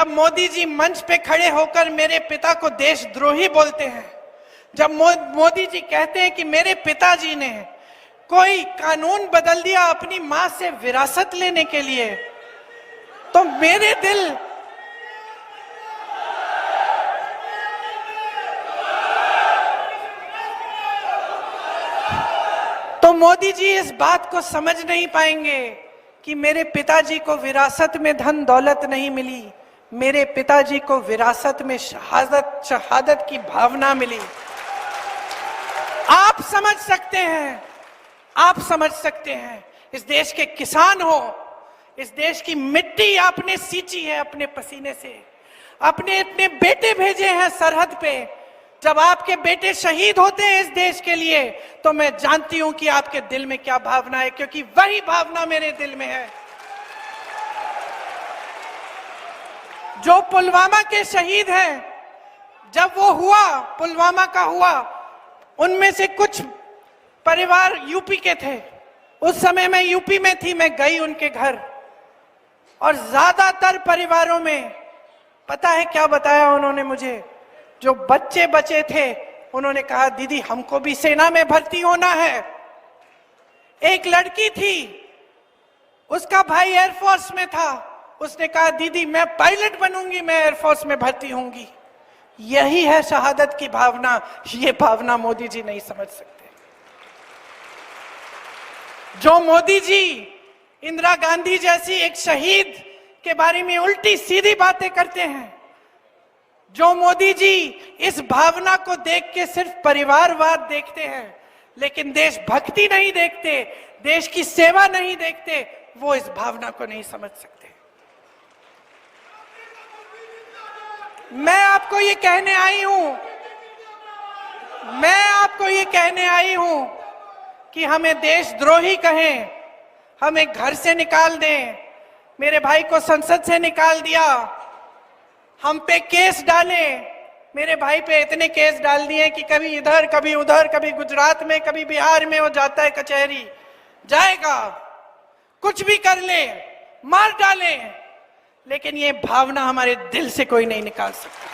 जब मोदी जी मंच पे खड़े होकर मेरे पिता को देशद्रोही बोलते हैं, जब मोदी जी कहते हैं कि मेरे पिताजी ने कोई कानून बदल दिया अपनी मां से विरासत लेने के लिए, तो मेरे दिल तो मोदी जी इस बात को समझ नहीं पाएंगे कि मेरे पिताजी को विरासत में धन दौलत नहीं मिली, मेरे पिताजी को विरासत में शहादत की भावना मिली। आप समझ सकते हैं, आप समझ सकते हैं। इस देश के किसान हो, इस देश की मिट्टी आपने सींची है अपने पसीने से, अपने इतने बेटे भेजे हैं सरहद पे। जब आपके बेटे शहीद होते हैं इस देश के लिए, तो मैं जानती हूं कि आपके दिल में क्या भावना है, क्योंकि वही भावना मेरे दिल में है। जो पुलवामा के शहीद हैं, जब वो हुआ, पुलवामा का हुआ, उनमें से कुछ परिवार यूपी के थे। उस समय मैं यूपी में थी, मैं गई उनके घर, और ज्यादातर परिवारों में पता है क्या बताया उन्होंने मुझे? जो बच्चे बचे थे उन्होंने कहा दीदी हमको भी सेना में भर्ती होना है। एक लड़की थी, उसका भाई एयरफोर्स में था, उसने कहा दीदी मैं पायलट बनूंगी, मैं एयरफोर्स में भर्ती होंगी। यही है शहादत की भावना। ये भावना मोदी जी नहीं समझ सकते। जो मोदी जी इंदिरा गांधी जैसी एक शहीद के बारे में उल्टी सीधी बातें करते हैं, जो मोदी जी इस भावना को देख के सिर्फ परिवारवाद देखते हैं, लेकिन देशभक्ति नहीं देखते, देश की सेवा नहीं देखते, वो इस भावना को नहीं समझ सकते। मैं आपको ये कहने आई हूं, मैं आपको ये कहने आई हूं कि हमें देशद्रोही कहें, हमें घर से निकाल दें, मेरे भाई को संसद से निकाल दिया, हम पे केस डाले, मेरे भाई पे इतने केस डाल दिए कि कभी इधर कभी उधर, कभी गुजरात में कभी बिहार में वो जाता है कचहरी, जाएगा, कुछ भी कर ले, मार डाले, लेकिन ये भावना हमारे दिल से कोई नहीं निकाल सकता।